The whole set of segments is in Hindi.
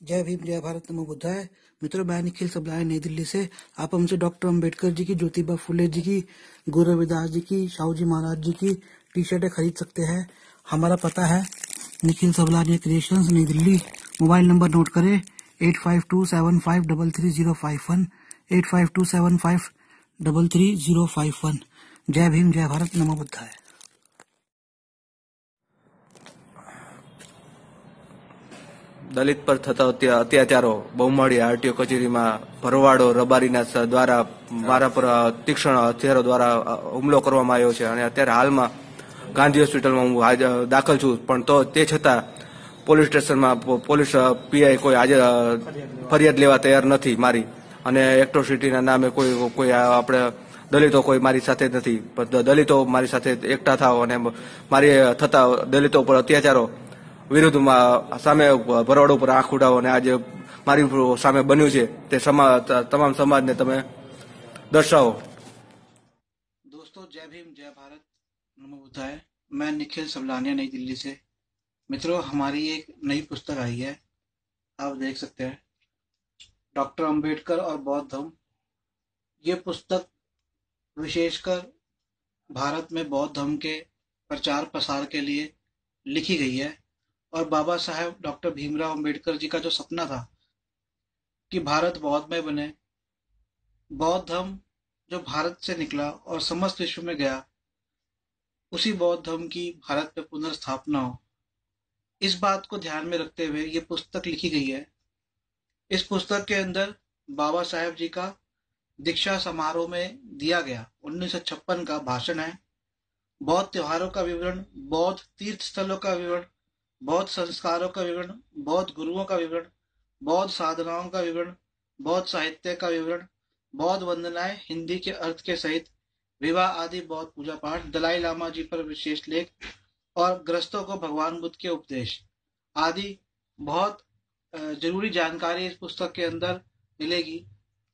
जय भीम, जय भारत, नमो बुद्धाय। मित्रों, मैं निखिल सबलाया, नई दिल्ली से। आप हमसे डॉक्टर अंबेडकर जी की, ज्योतिबा फुले जी की, गुरु रविदास जी की, शाहू जी महाराज जी की टी शर्टें खरीद सकते हैं। हमारा पता है निखिल सबलानिया क्रिएशंस, नई दिल्ली। मोबाइल नंबर नोट करें 8527533051, 8527533051। जय भीम, जय भारत, नमो बुद्धाय। દલિત પર થતા અત્યાચારો બહુમાળી આરટીઓ કચેરીમાં ભરવાડો રબારીના દ્વારા મારા પર તીક્ષ્ણ હથિયારો દ્વારા હુમલો કરવામાં આવ્યો છે અને અત્યારે હાલમાં ગાંધી હોસ્પિટલમાં હું દાખલ છું, પણ તો તે છતાં પોલીસ સ્ટેશનમાં પોલીસ પીઆઈ કોઈ આજે ફરિયાદ લેવા તૈયાર નથી મારી, અને એક્ટ્રોસિટીના નામે કોઈ આપણે દલિતો કોઈ મારી સાથે નથી. દલિતો મારી સાથે એકઠા થાવ અને મારી થતા દલિતો પર અત્યાચારો વિરુદ્ધમાં સામે ભરવાડ ઉપર આંખ ઉડાવો અને આજે મારી સામે બન્યું છે તે તમામ સમાજને તમે દર્શાવો. दोस्तों, जय भीम, जय भारत, नमो बुद्धाय। मैं निखिल सबलानिया, नई दिल्ली से। मित्रों, हमारी एक नई पुस्तक आई है, आप देख सकते हैं, डॉक्टर अंबेडकर और बौद्ध धर्म। ये पुस्तक विशेषकर भारत में बौद्ध धर्म के प्रचार प्रसार के लिए लिखी गई है। और बाबा साहेब डॉक्टर भीमराव अंबेडकर जी का जो सपना था कि भारत बौद्धमय बने, बौद्ध धर्म जो भारत से निकला और समस्त विश्व में गया, उसी बौद्ध धर्म की भारत में पुनर्स्थापना हो, इस बात को ध्यान में रखते हुए ये पुस्तक लिखी गई है। इस पुस्तक के अंदर बाबा साहेब जी का दीक्षा समारोह में दिया गया 1956 का भाषण है, बौद्ध त्योहारों का विवरण, बौद्ध तीर्थ स्थलों का विवरण, बौद्ध संस्कारों का विवरण, बौद्ध गुरुओं का विवरण, बौद्ध साधनाओं का विवरण, बौद्ध साहित्य का विवरण, बौद्ध वंदनाएं हिंदी के अर्थ के सहित, विवाह आदि बौद्ध पूजा पाठ, दलाई लामा जी पर विशेष लेख और ग्रस्तों को भगवान बुद्ध के उपदेश आदि बहुत जरूरी जानकारी इस पुस्तक के अंदर मिलेगी।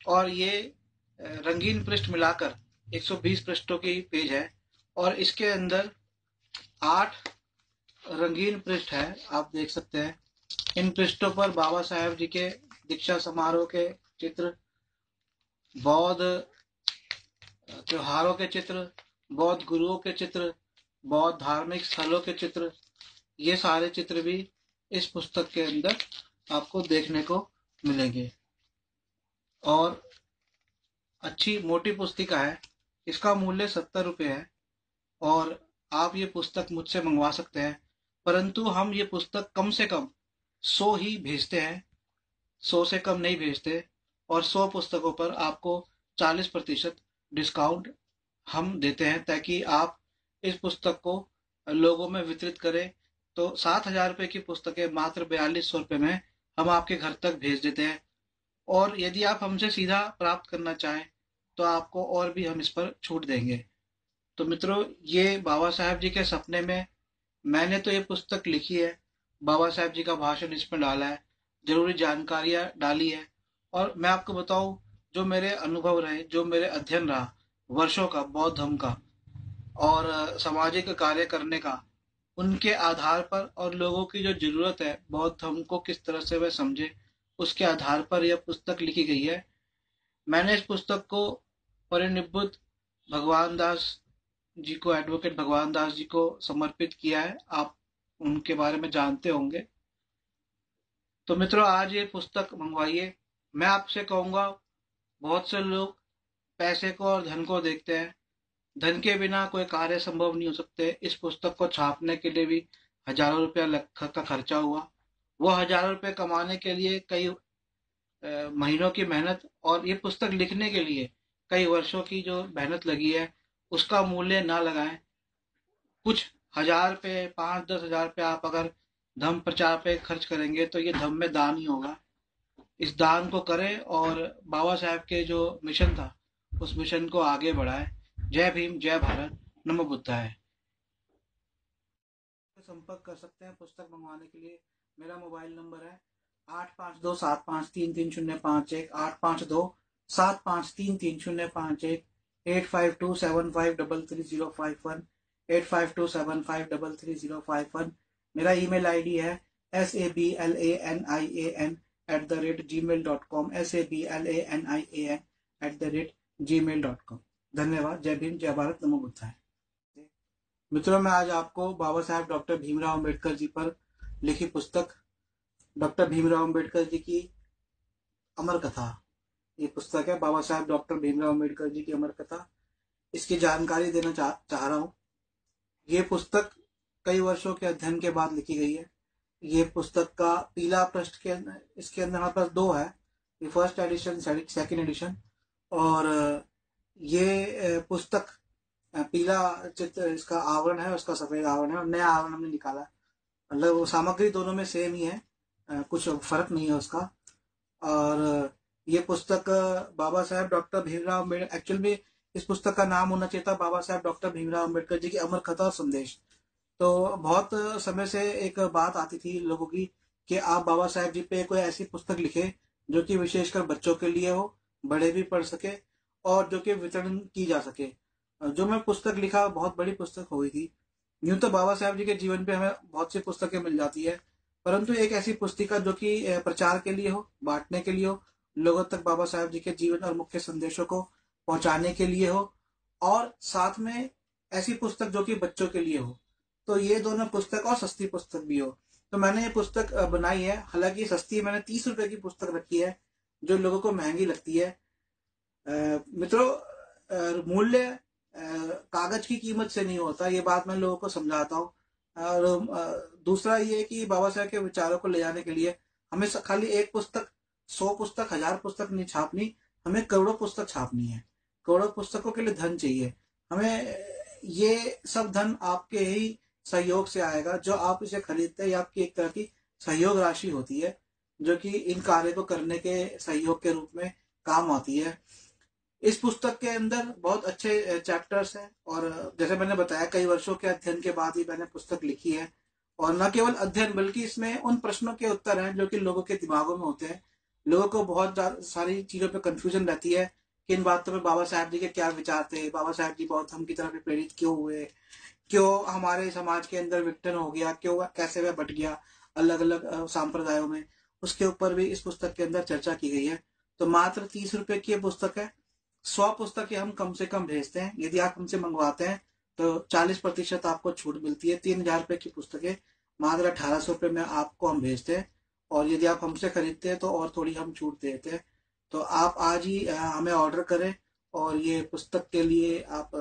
और ये रंगीन पृष्ठ मिलाकर 120 पृष्ठों की पेज है और इसके अंदर 8 रंगीन पृष्ठ है, आप देख सकते हैं। इन पृष्ठों पर बाबा साहेब जी के दीक्षा समारोह के चित्र, बौद्ध त्योहारों के चित्र, बौद्ध गुरुओं के चित्र, बौद्ध धार्मिक स्थलों के चित्र, ये सारे चित्र भी इस पुस्तक के अंदर आपको देखने को मिलेंगे। और अच्छी मोटी पुस्तिका है, इसका मूल्य 70 रुपये है और आप ये पुस्तक मुझसे मंगवा सकते हैं, परंतु हम ये पुस्तक कम से कम 100 ही भेजते हैं, 100 से कम नहीं भेजते। और 100 पुस्तकों पर आपको 40% डिस्काउंट हम देते हैं ताकि आप इस पुस्तक को लोगों में वितरित करें। तो 7,000 रुपये की पुस्तकें मात्र 4200 रुपये में हम आपके घर तक भेज देते हैं। और यदि आप हमसे सीधा प्राप्त करना चाहें तो आपको और भी हम इस पर छूट देंगे। तो मित्रों, ये बाबा साहेब जी के सपने में मैंने तो ये पुस्तक लिखी है, बाबा साहेब जी का भाषण इसमें डाला है, जरूरी जानकारियां डाली है। और मैं आपको बताऊं, जो मेरे अनुभव रहे, जो मेरे अध्ययन रहा वर्षों का बौद्ध धर्म का और सामाजिक कार्य करने का, उनके आधार पर और लोगों की जो जरूरत है बौद्ध धर्म को किस तरह से वह समझे, उसके आधार पर यह पुस्तक लिखी गई है। मैंने इस पुस्तक को परिनिब्बुत भगवान दास जी को, एडवोकेट भगवान दास जी को समर्पित किया है। आप उनके बारे में जानते होंगे। तो मित्रों, आज ये पुस्तक मंगवाइए। मैं आपसे कहूंगा, बहुत से लोग पैसे को और धन को देखते हैं, धन के बिना कोई कार्य संभव नहीं हो सकते। इस पुस्तक को छापने के लिए भी हजारों रुपया का खर्चा हुआ। वो हजारों रुपए कमाने के लिए कई महीनों की मेहनत और ये पुस्तक लिखने के लिए कई वर्षों की जो मेहनत लगी है, उसका मूल्य ना लगाएं। कुछ हजार रुपये, 5-10 हजार रुपये आप अगर धर्म प्रचार पे खर्च करेंगे तो ये धर्म में दान ही होगा। इस दान को करें और बाबा साहेब के जो मिशन था उस मिशन को आगे बढ़ाएं। जय भीम, जय भारत, नमो बुद्धाय। संपर्क कर सकते हैं पुस्तक मंगवाने के लिए। मेरा मोबाइल नंबर है 8527533051, 8527533051, 8527533051, 8527533051। मेरा ईमेल आईडी है sablanian sablanaian@gmail.com, sablanaian@gmail.com। धन्यवाद। जय भीम, जय भारत, नमो बुद्धाय। मित्रों, मैं आज आपको बाबा साहेब डॉक्टर भीमराव अंबेडकर जी पर लिखी पुस्तक डॉक्टर भीमराव अंबेडकर जी की अमर कथा, ये पुस्तक है बाबा साहेब डॉक्टर भीमराव अंबेडकर जी की अमर कथा, इसकी जानकारी देना चाह रहा हूँ। ये पुस्तक कई वर्षों के अध्ययन के बाद लिखी गई है। ये पुस्तक का पीला पृष्ठ के इसके अंदर हमारे पास 2 है, ये फर्स्ट एडिशन, सेकंड एडिशन। और ये पुस्तक पीला चित्र इसका आवरण है, उसका सफेद आवरण है, और नया आवरण हमने निकाला। मतलब वो सामग्री दोनों में सेम ही है, कुछ फर्क नहीं है उसका। और ये पुस्तक बाबा साहेब डॉक्टर भीमराव अम्बेडकर, एक्चुअल में इस पुस्तक का नाम होना चाहिए था बाबा साहेब डॉक्टर भीमराव अम्बेडकर जी की अमर कथा और संदेश। तो बहुत समय से एक बात आती थी लोगों की कि आप बाबा साहेब जी पे कोई ऐसी पुस्तक लिखे जो कि विशेषकर बच्चों के लिए हो, बड़े भी पढ़ सके और जो कि वितरण की जा सके। जो मैं पुस्तक लिखा बहुत बड़ी पुस्तक हो गई थी। यूं तो बाबा साहेब जी के जीवन पे हमें बहुत सी पुस्तकें मिल जाती है, परंतु एक ऐसी पुस्तिका जो कि प्रचार के लिए हो, बांटने के लिए हो, लोगों तक बाबा साहेब जी के जीवन और मुख्य संदेशों को पहुंचाने के लिए हो, और साथ में ऐसी पुस्तक जो कि बच्चों के लिए हो। तो ये दोनों पुस्तक, और सस्ती पुस्तक भी हो। तो मैंने ये पुस्तक बनाई है। हालांकि सस्ती मैंने 30 रुपए की पुस्तक रखी है, जो लोगों को महंगी लगती है। मित्रों, मूल्य कागज की कीमत से नहीं होता, ये बात मैं लोगों को समझाता हूँ। और दूसरा ये कि बाबा साहेब के विचारों को ले जाने के लिए हमें खाली एक पुस्तक, 100 पुस्तक, 1000 पुस्तक नहीं छापनी, हमें करोड़ों पुस्तक छापनी है। करोड़ों पुस्तकों के लिए धन चाहिए हमें। ये सब धन आपके ही सहयोग से आएगा। जो आप इसे खरीदते हैं, आपकी एक तरह की सहयोग राशि होती है, जो कि इन कार्य को करने के सहयोग के रूप में काम आती है। इस पुस्तक के अंदर बहुत अच्छे चैप्टर्स हैं, और जैसे मैंने बताया कई वर्षों के अध्ययन के बाद ही मैंने पुस्तक लिखी है। और न केवल अध्ययन, बल्कि इसमें उन प्रश्नों के उत्तर हैं जो कि लोगों के दिमागों में होते हैं। लोगों को बहुत सारी चीजों पे कंफ्यूजन रहती है कि इन बातों में बाबा साहेब जी के क्या विचार थे, बाबा साहेब जी बौद्ध धर्म की तरफ प्रेरित क्यों हुए, क्यों हमारे समाज के अंदर विघटन हो गया, क्यों कैसे वह बट गया अलग अलग सांप्रदायों में। उसके ऊपर भी इस पुस्तक के अंदर चर्चा की गई है। तो मात्र 30 रुपए की ये पुस्तक है। 100 पुस्तकें हम कम से कम भेजते हैं। यदि आप हमसे मंगवाते हैं तो 40% आपको छूट मिलती है। 3000 रुपए की पुस्तकें मात्र 1800 रुपए में आपको हम भेजते हैं, और यदि आप हमसे खरीदते हैं तो और थोड़ी हम छूट देते हैं। तो आप आज ही हमें ऑर्डर करें, और ये पुस्तक के लिए आप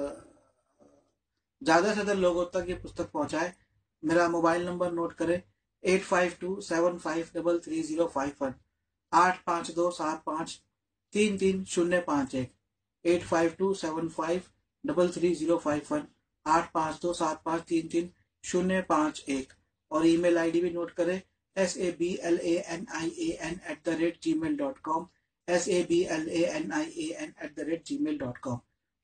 ज्यादा से ज्यादा लोगों तक ये पुस्तक पहुंचाए। मेरा मोबाइल नंबर नोट करें, 8527533051, 8527533051, 8527533051, 8527533051। और ईमेल आईडी भी नोट करें, sablanaian@gmail.com, sablanaian@gmail.com।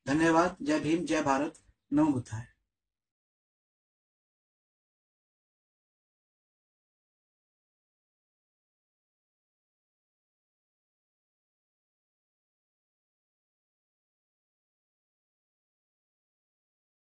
धन्यवाद। जय भीम, जय भारत, नमो बुद्धाय।